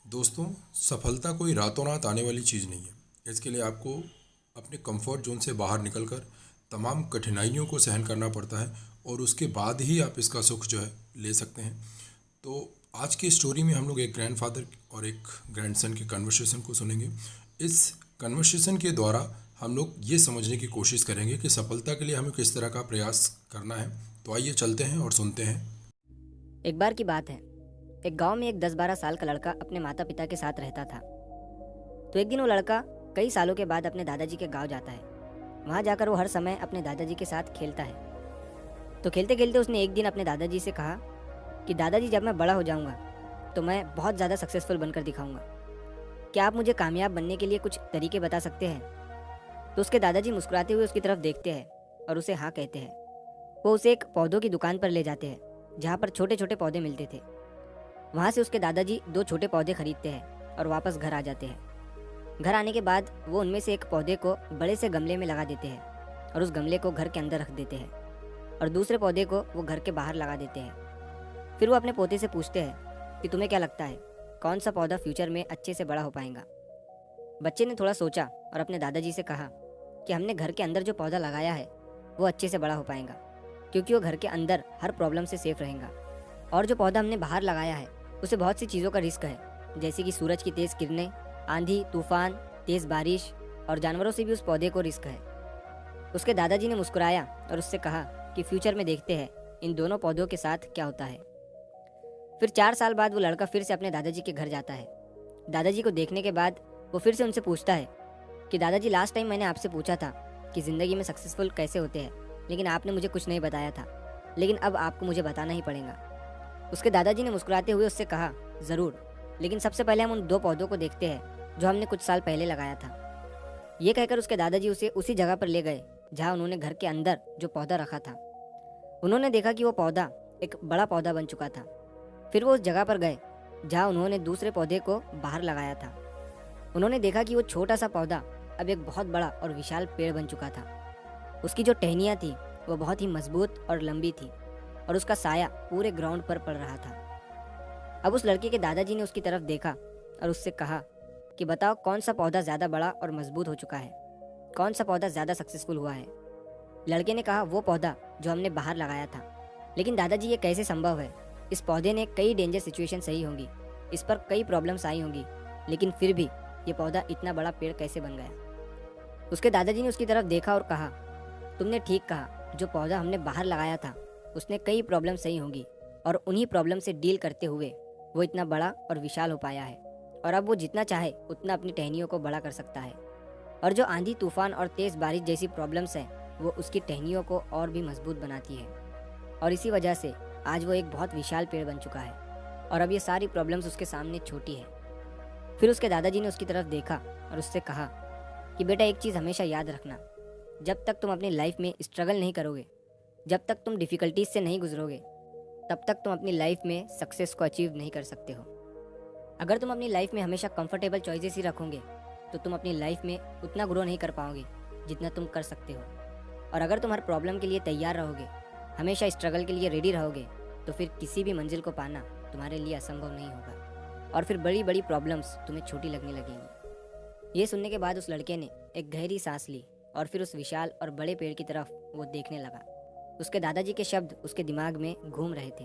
दोस्तों, सफलता कोई रातों रात आने वाली चीज़ नहीं है। इसके लिए आपको अपने कंफर्ट जोन से बाहर निकलकर तमाम कठिनाइयों को सहन करना पड़ता है और उसके बाद ही आप इसका सुख जो है ले सकते हैं। तो आज की स्टोरी में हम लोग एक ग्रैंडफादर और एक ग्रैंडसन के कन्वर्सेशन को सुनेंगे। इस कन्वर्सेशन के द्वारा हम लोग ये समझने की कोशिश करेंगे कि सफलता के लिए हमें किस तरह का प्रयास करना है। तो आइए चलते हैं और सुनते हैं। एक बार की बात है, एक गांव में एक 10-12 साल का लड़का अपने माता पिता के साथ रहता था। तो एक दिन वो लड़का कई सालों के बाद अपने दादाजी के गांव जाता है। वहां जाकर वो हर समय अपने दादाजी के साथ खेलता है। तो खेलते खेलते उसने एक दिन अपने दादाजी से कहा कि दादाजी, जब मैं बड़ा हो जाऊंगा तो मैं बहुत ज़्यादा सक्सेसफुल बनकर दिखाऊंगा। क्या आप मुझे कामयाब बनने के लिए कुछ तरीके बता सकते हैं? तो उसके दादाजी मुस्कुराते हुए उसकी तरफ देखते हैं और उसे हाँ कहते हैं। वो उसे एक पौधों की दुकान पर ले जाते हैं जहाँ पर छोटे छोटे पौधे मिलते थे। वहाँ से उसके दादाजी 2 छोटे पौधे खरीदते हैं और वापस घर आ जाते हैं। घर आने के बाद वो उनमें से एक पौधे को बड़े से गमले में लगा देते हैं और उस गमले को घर के अंदर रख देते हैं और दूसरे पौधे को वो घर के बाहर लगा देते हैं। फिर वो अपने पोते से पूछते हैं कि तुम्हें क्या लगता है, कौन सा पौधा फ्यूचर में अच्छे से बड़ा हो पाएगा? बच्चे ने थोड़ा सोचा और अपने दादाजी से कहा कि हमने घर के अंदर जो पौधा लगाया है वो अच्छे से बड़ा हो पाएगा, क्योंकि वो घर के अंदर हर प्रॉब्लम से सेफ रहेगा। और जो पौधा हमने बाहर लगाया है उसे बहुत सी चीज़ों का रिस्क है, जैसे कि सूरज की तेज़ किरणें, आंधी तूफान, तेज़ बारिश और जानवरों से भी उस पौधे को रिस्क है। उसके दादाजी ने मुस्कुराया और उससे कहा कि फ्यूचर में देखते हैं इन दोनों पौधों के साथ क्या होता है। फिर 4 साल बाद वो लड़का फिर से अपने दादाजी के घर जाता है। दादाजी को देखने के बाद वो फिर से उनसे पूछता है कि दादाजी, लास्ट टाइम मैंने आपसे पूछा था कि ज़िंदगी में सक्सेसफुल कैसे होते हैं, लेकिन आपने मुझे कुछ नहीं बताया था, लेकिन अब आपको मुझे बताना ही पड़ेगा। उसके दादाजी ने मुस्कुराते हुए उससे कहा, ज़रूर, लेकिन सबसे पहले हम उन 2 पौधों को देखते हैं जो हमने कुछ साल पहले लगाया था। ये कहकर उसके दादाजी उसे उसी जगह पर ले गए जहाँ उन्होंने घर के अंदर जो पौधा रखा था। उन्होंने देखा कि वो पौधा एक बड़ा पौधा बन चुका था। फिर वो उस जगह पर गए जहाँ उन्होंने दूसरे पौधे को बाहर लगाया था। उन्होंने देखा कि वो छोटा सा पौधा अब एक बहुत बड़ा और विशाल पेड़ बन चुका था। उसकी जो टहनियाँ थी वो बहुत ही मजबूत और लंबी थी और उसका साया पूरे ग्राउंड पर पड़ रहा था। अब उस लड़के के दादाजी ने उसकी तरफ देखा और उससे कहा कि बताओ, कौन सा पौधा ज़्यादा बड़ा और मजबूत हो चुका है, कौन सा पौधा ज़्यादा सक्सेसफुल हुआ है? लड़के ने कहा, वो पौधा जो हमने बाहर लगाया था। लेकिन दादाजी, ये कैसे संभव है? इस पौधे ने कई डेंजर सिचुएशन सही होंगी, इस पर कई प्रॉब्लम्स आई होंगी, लेकिन फिर भी ये पौधा इतना बड़ा पेड़ कैसे बन गया? उसके दादाजी ने उसकी तरफ देखा और कहा, तुमने ठीक कहा, जो पौधा हमने बाहर लगाया था उसने कई प्रॉब्लम सही होंगी और उन्हीं प्रॉब्लम से डील करते हुए वो इतना बड़ा और विशाल हो पाया है और अब वो जितना चाहे उतना अपनी टहनियों को बड़ा कर सकता है। और जो आंधी तूफान और तेज़ बारिश जैसी प्रॉब्लम्स हैं वो उसकी टहनियों को और भी मजबूत बनाती है और इसी वजह से आज वो एक बहुत विशाल पेड़ बन चुका है और अब ये सारी प्रॉब्लम्स उसके सामने छोटी है। फिर उसके दादाजी ने उसकी तरफ देखा और उससे कहा कि बेटा, एक चीज़ हमेशा याद रखना, जब तक तुम अपनी लाइफ में स्ट्रगल नहीं करोगे, जब तक तुम डिफ़िकल्टीज से नहीं गुजरोगे, तब तक तुम अपनी लाइफ में सक्सेस को अचीव नहीं कर सकते हो। अगर तुम अपनी लाइफ में हमेशा कंफर्टेबल चॉइसेस ही रखोगे तो तुम अपनी लाइफ में उतना ग्रो नहीं कर पाओगे जितना तुम कर सकते हो। और अगर तुम हर प्रॉब्लम के लिए तैयार रहोगे, हमेशा स्ट्रगल के लिए रेडी रहोगे, तो फिर किसी भी मंजिल को पाना तुम्हारे लिए असंभव नहीं होगा और फिर बड़ी बड़ी प्रॉब्लम्स तुम्हें छोटी लगने लगेंगी। ये सुनने के बाद उस लड़के ने एक गहरी सांस ली और फिर उस विशाल और बड़े पेड़ की तरफ वो देखने लगा। उसके दादाजी के शब्द उसके दिमाग में घूम रहे थे।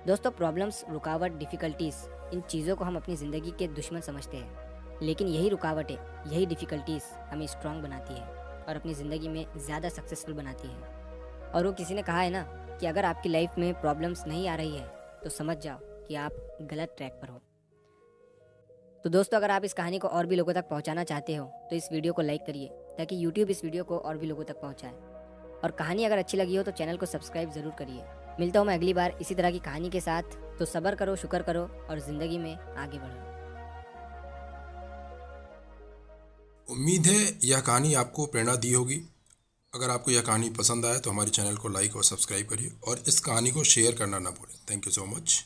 दोस्तों, प्रॉब्लम्स, रुकावट, डिफ़िकल्टीज, इन चीज़ों को हम अपनी ज़िंदगी के दुश्मन समझते हैं, लेकिन यही रुकावटें, यही डिफ़िकल्टीज हमें स्ट्रांग बनाती है और अपनी ज़िंदगी में ज़्यादा सक्सेसफुल बनाती है। और वो किसी ने कहा है ना कि अगर आपकी लाइफ में प्रॉब्लम्स नहीं आ रही है तो समझ जाओ कि आप गलत ट्रैक पर हो। तो दोस्तों, अगर आप इस कहानी को और भी लोगों तक पहुंचाना चाहते हो तो इस वीडियो को लाइक करिए ताकि यूट्यूब इस वीडियो को और भी लोगों तक पहुंचाए। और कहानी अगर अच्छी लगी हो तो चैनल को सब्सक्राइब ज़रूर करिए। मिलता हूँ मैं अगली बार इसी तरह की कहानी के साथ। तो सब्र करो, शुक्र करो और ज़िंदगी में आगे बढ़ो। उम्मीद है यह कहानी आपको प्रेरणा दी होगी। अगर आपको यह कहानी पसंद आए तो हमारे चैनल को लाइक और सब्सक्राइब करिए और इस कहानी को शेयर करना ना भूलें। Thank you so much.